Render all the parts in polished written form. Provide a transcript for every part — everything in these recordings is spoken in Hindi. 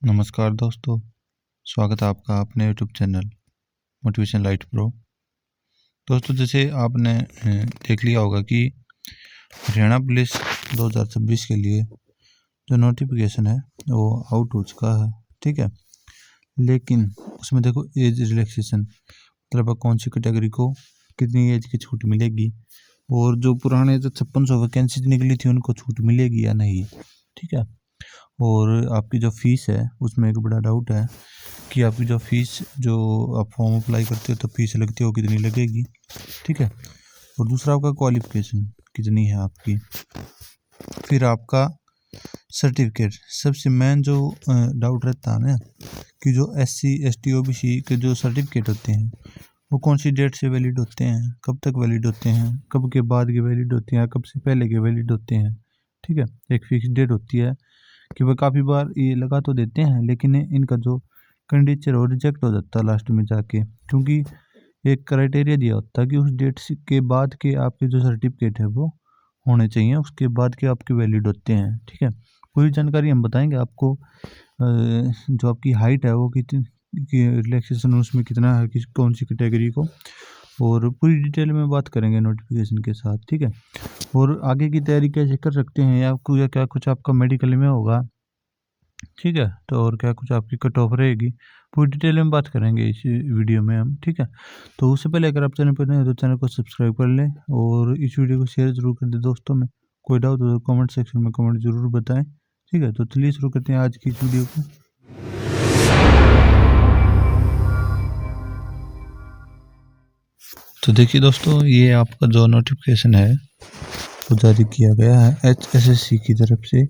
नमस्कार दोस्तों, स्वागत है आपका अपने YouTube channel motivation light pro. दोस्तों, जैसे आपने देख लिया होगा कि हरियाणा पुलिस 2026 के लिए जो नोटिफिकेशन है वो आउट हो चुका है, ठीक है। लेकिन उसमें देखो एज रिलैक्सेशन, मतलब कौन सी कैटेगरी को कितनी एज की छूट मिलेगी, और जो पुराने जो 5600 वैकेंसी निकली थी उनको छूट मिलेगी या नहीं, ठीक है। और आपकी जो फीस है उसमें एक बड़ा डाउट है कि आपकी जो फीस, जो आप फॉर्म अप्लाई करते हो तो फीस लगती हो कितनी लगेगी, ठीक है। और दूसरा आपका क्वालिफिकेशन कितनी है आपकी, फिर आपका सर्टिफिकेट। सबसे मेन जो डाउट रहता है ना कि जो SC ST OBC के जो सर्टिफिकेट होते हैं वो कौन सी डेट से वैलिड होते हैं, कब तक वैलिड होते हैं, कब के बाद के वैलिड होते हैं, कब से पहले के वैलिड होते हैं, ठीक है। एक फिक्स डेट होती है कि वह काफ़ी बार ये लगा तो देते हैं, लेकिन इनका जो कंडीचर हो रिजेक्ट हो जाता है लास्ट में जाके, क्योंकि एक क्राइटेरिया दिया होता है कि उस डेट के बाद के आपके जो सर्टिफिकेट है वो होने चाहिए, उसके बाद के आपके वैलिड होते हैं, ठीक है। पूरी जानकारी हम बताएंगे आपको। जो आपकी हाइट है वो कितनी, रिलैक्सेशन उसमें कितना है, किस कौन सी कैटेगरी को, और पूरी डिटेल में बात करेंगे नोटिफिकेशन के साथ, ठीक है। और आगे की तैयारी कैसे कर सकते हैं, या क्या कुछ आपका मेडिकल में होगा, ठीक है, तो और क्या कुछ आपकी कट ऑफ रहेगी, पूरी डिटेल में बात करेंगे इस वीडियो में हम, ठीक है। तो उससे पहले अगर आप चैनल पर नए हैं तो चैनल को सब्सक्राइब कर लें और इस वीडियो को शेयर जरूर कर दें दोस्तों में। कोई डाउट हो तो कमेंट सेक्शन में कमेंट जरूर बताएं, ठीक है। तो चलिए शुरू करते हैं आज की इस वीडियो को। तो देखिए दोस्तों, ये आपका जो नोटिफिकेशन है वो जारी किया गया है HSSC की तरफ से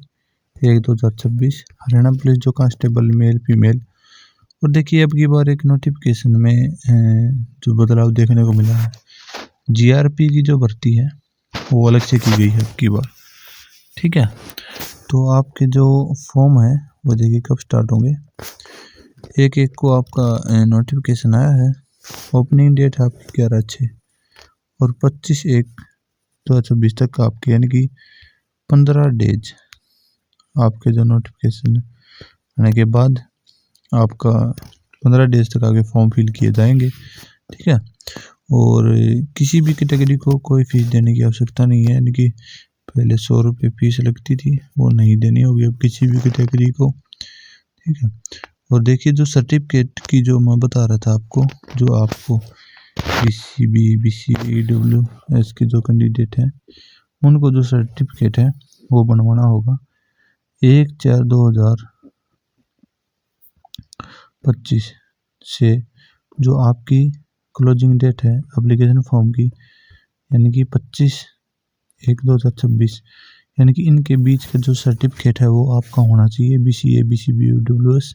1/2026 हरियाणा पुलिस जो कांस्टेबल मेल फीमेल। और देखिए अब की बार एक नोटिफिकेशन में जो बदलाव देखने को मिला है, GRP की जो भर्ती है वो अलग से की गई है अब की बार, ठीक है। तो आपके जो फॉर्म है वो देखिए कब स्टार्ट होंगे। 1/1 को आपका नोटिफिकेशन आया है, ओपनिंग डेट है आपकी 11/6 और 25/1/2026 तक आपके, यानी कि 15 डेज आपके जो नोटिफिकेशन आने के बाद आपका 15 डेज तक आगे फॉर्म फिल किए जाएंगे, ठीक है। और किसी भी कैटेगरी को कोई फीस देने की आवश्यकता नहीं है, यानी कि पहले 100 रुपये फीस लगती थी वो नहीं देनी होगी अब किसी भी कैटेगरी को, ठीक है। और देखिए जो सर्टिफिकेट की जो मैं बता रहा था आपको, जो आपको BCB BCA EWS के जो कैंडिडेट हैं उनको जो सर्टिफिकेट है वो बनवाना होगा 1/4/2025 से, जो आपकी क्लोजिंग डेट है एप्लीकेशन फॉर्म की, यानी कि 25/1/2026, यानी कि इनके बीच का जो सर्टिफिकेट है वो आपका होना चाहिए BCA BCB EWS।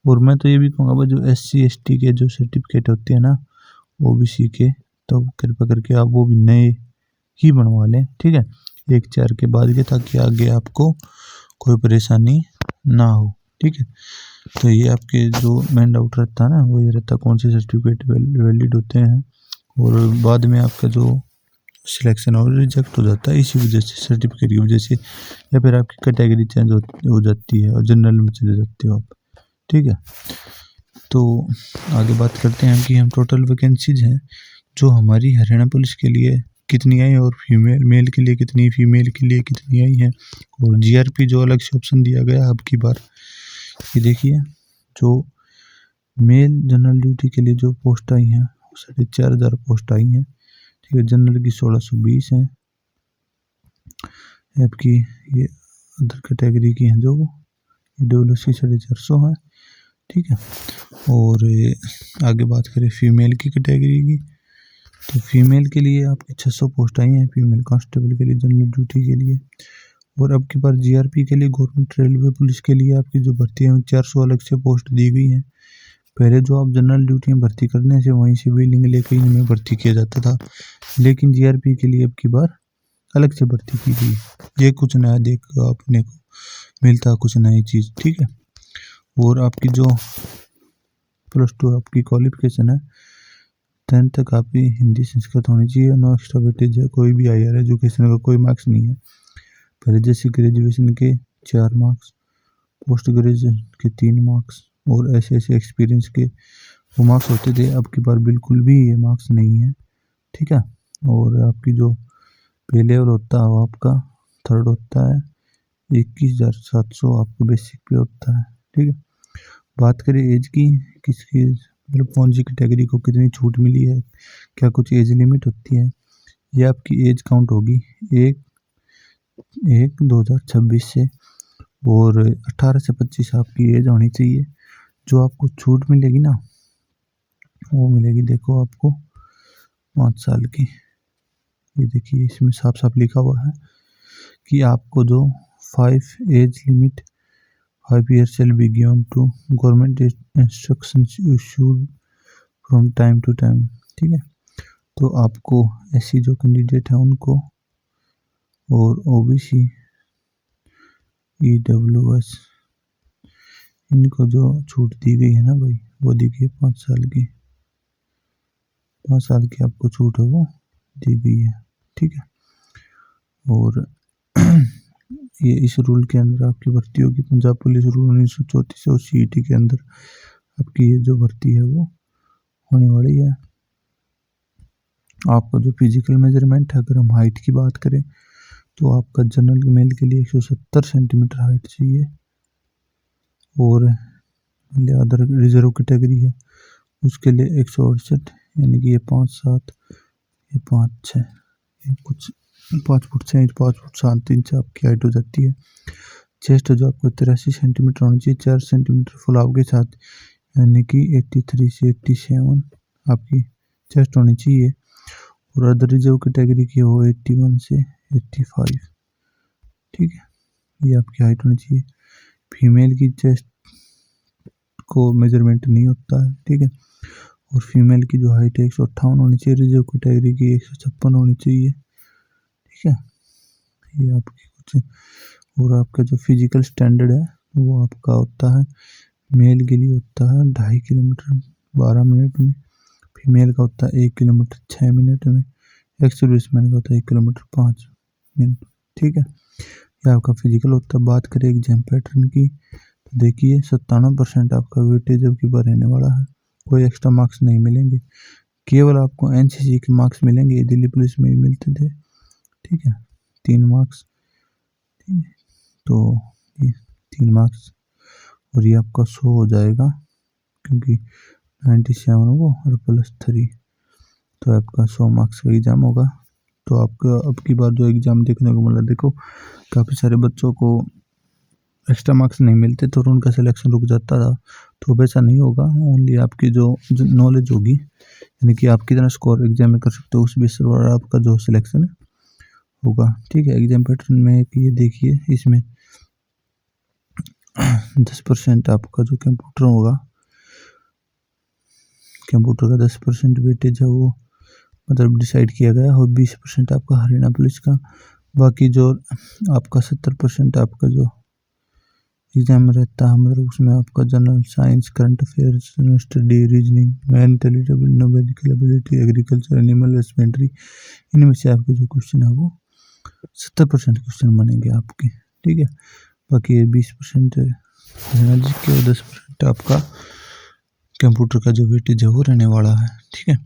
और मैं तो ये भी कहूँगा भाई, जो SC ST के जो सर्टिफिकेट होते हैं ना OBC के, तो कृपया करके आप वो भी नए ही बनवा लें, ठीक है, 1/4 के बाद के, ताकि आगे आपको कोई परेशानी ना हो, ठीक है। तो ये आपके जो मेन डाउट रहता है ना वो ये रहता है कौन से सर्टिफिकेट वैलिड होते हैं, और बाद में आपका जो सिलेक्शन और रिजेक्ट हो जाता है इसी वजह से, सर्टिफिकेट की वजह से, या फिर आपकी कैटेगरी चेंज हो जाती है और जनरल में चले जाते हो आप, ठीक है। तो आगे बात करते हैं कि हम टोटल वैकेंसीज हैं जो हमारी हरियाणा पुलिस के लिए कितनी आई और मेल के लिए कितनी, फीमेल के लिए कितनी आई है, और GRP जो अलग से ऑप्शन दिया गया अब की बार, ये देखिए जो मेल जनरल ड्यूटी के लिए जो पोस्ट आई हैं 4,500 पोस्ट आई हैं, ठीक है। जनरल की 1620 है आपकी, ये अदर कैटेगरी की हैं जो EWS की 450 है, ठीक है। और आगे बात करें फीमेल की कैटेगरी की, तो फीमेल के लिए आपकी 600 पोस्ट आई हैं फीमेल कांस्टेबल के लिए जनरल ड्यूटी के लिए। और अब की बार GRP के लिए गवर्नमेंट रेलवे पुलिस के लिए आपकी जो भर्ती है 400 अलग से पोस्ट दी गई हैं। पहले जो आप जनरल ड्यूटी में भर्ती करने से वहीं से बिलिंग लेकर इनमें भर्ती किया जाता था, लेकिन GRP के लिए अब की बार अलग से भर्ती की गई। ये कुछ नया देखो अपने को मिलता, कुछ नई चीज़, ठीक है। और आपकी जो +2 आपकी क्वालिफिकेशन है 10th तक आपकी हिंदी संस्कृत होनी चाहिए, नो एक्स्ट्रा वेटेज है, कोई भी हायर एजुकेशन का कोई मार्क्स नहीं है, पहले जैसे ग्रेजुएशन के 4 मार्क्स। पोस्ट ग्रेजुएशन के 3 मार्क्स और ऐसे ऐसे एक्सपीरियंस के वो मार्क्स होते थे। अब की बार बिल्कुल भी ये मार्क्स नहीं है, ठीक है। और आपकी जो पे लेवल होता है वो आपका 3rd होता है, 21,700 आपको बेसिक पे होता है, ठीक है। बात करें एज की, किसकी मतलब कौन सी कैटेगरी को कितनी छूट मिली है, क्या कुछ एज लिमिट होती है, ये आपकी एज काउंट होगी 1/1/2026 से, और 18 से 25 आपकी एज होनी चाहिए। जो आपको छूट मिलेगी ना वो मिलेगी, देखो आपको 5 साल की। ये देखिए इसमें साफ साफ लिखा हुआ है कि आपको जो 5 age limit 5 years shall be given to government instructions issued from time to time, ठीक है। तो आपको ऐसी जो कैंडिडेट है उनको और ओबीसी EWS इनको जो छूट दी गई है ना भाई, वो दी गई है 5 साल की। 5 साल की आपको छूट है वो दी गई है, ठीक है। और ये इस रूल के अंदर आपकी भर्ती होगी। पंजाब पुलिस रूल 1934 और CET के अंदर आपकी ये जो भर्ती है वो होने वाली है। आपका जो फिजिकल मेजरमेंट है, अगर हम हाइट की बात करें तो आपका जनरल मेल के लिए 170 सेंटीमीटर हाइट चाहिए, और अदर रिजर्व कैटेगरी है उसके लिए 168, यानी कि ये 5'7", ये 5'6", ये कुछ 5 फुट 6 इंच 5 फुट 7 इंच आपकी हाइट हो जाती है। चेस्ट जो आपको 83 सेंटीमीटर होनी चाहिए 4 सेंटीमीटर फुलाव के साथ, यानी कि 83 से 87 आपकी चेस्ट होनी चाहिए। और अदर रिजर्व कैटेगरी की हो 81 से 85, ठीक है, ये आपकी हाइट होनी चाहिए। फीमेल की चेस्ट को मेजरमेंट नहीं होता है, ठीक है। और फीमेल की जो हाइट है 158 होनी चाहिए, रिजर्व कैटेगरी की 156 होनी चाहिए, ठीक है। ये आपकी कुछ, और आपका जो फिजिकल स्टैंडर्ड है वो आपका होता है, मेल के लिए होता है 2.5 किलोमीटर 12 मिनट में, फीमेल का होता है 1 किलोमीटर 6 मिनट में, एक्स सर्विसमैन का होता है 1 किलोमीटर 5 मिनट, ठीक है। ये आपका फिजिकल होता है। बात करें एग्जाम पैटर्न की तो देखिए 97% आपका वेटेज अब की बार रहने वाला है, कोई एक्स्ट्रा मार्क्स नहीं मिलेंगे, केवल आपको NCC के मार्क्स मिलेंगे, ये दिल्ली पुलिस में भी मिलते थे, ठीक है, 3 मार्क्स, ठीक है। तो ये 3 मार्क्स और ये आपका 100 हो जाएगा क्योंकि 97 वो और +3, तो आपका 100 मार्क्स का एग्ज़ाम होगा। तो आपका अब की बार जो एग्ज़ाम देखने को मिला, देखो काफ़ी सारे बच्चों को एक्स्ट्रा मार्क्स नहीं मिलते तो उनका सिलेक्शन रुक जाता था, तो वैसा नहीं होगा। ओनली आपकी जो नॉलेज होगी, यानी कि आप कितना स्कोर एग्जाम में कर सकते हो उस बेस पर आपका जो सिलेक्शन होगा, ठीक है। एग्जाम पैटर्न में ये देखिए इसमें 10% आपका जो कंप्यूटर होगा, कंप्यूटर का 10% वेटेज है वो मतलब डिसाइड किया गया, और 20% आपका हरियाणा पुलिस का, बाकी जो आपका 70% आपका जो एग्जाम में रहता है, मतलब उसमें आपका general science, current affairs, study, reasoning, mentality, numerical ability, agriculture, animal husbandry, इनमें से आपके जो क्वेश्चन है वो 70% क्वेश्चन बनेंगे आपके, ठीक है। बाकी ये 20% हरियाणा के और 10% आपका कंप्यूटर का जो वेटेज है वो रहने वाला है, ठीक है।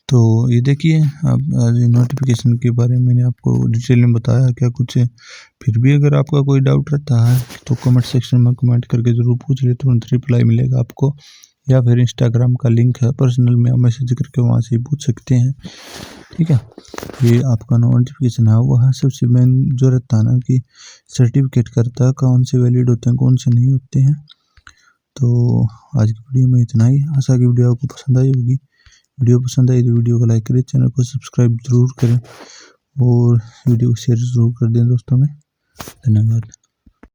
तो ये देखिए अब नोटिफिकेशन के बारे में मैंने आपको डिटेल में बताया क्या कुछ है। फिर भी अगर आपका कोई डाउट रहता है तो कमेंट सेक्शन में कमेंट करके ज़रूर पूछ ले, तुरंत रिप्लाई मिलेगा आपको, या फिर इंस्टाग्राम का लिंक है, पर्सनल में मैसेज करके वहाँ से ही पूछ सकते हैं, ठीक है। ये आपका नोटिफिकेशन है वो है, सबसे मेन जो रहता है ना कि सर्टिफिकेट करता है कौन से वैलिड होते हैं कौन से नहीं होते हैं। तो आज की वीडियो में इतना ही, आशा की वीडियो आपको पसंद आई होगी। वीडियो पसंद आई तो वीडियो को लाइक करें, चैनल को सब्सक्राइब जरूर करें और वीडियो को शेयर जरूर कर दें दोस्तों में। धन्यवाद।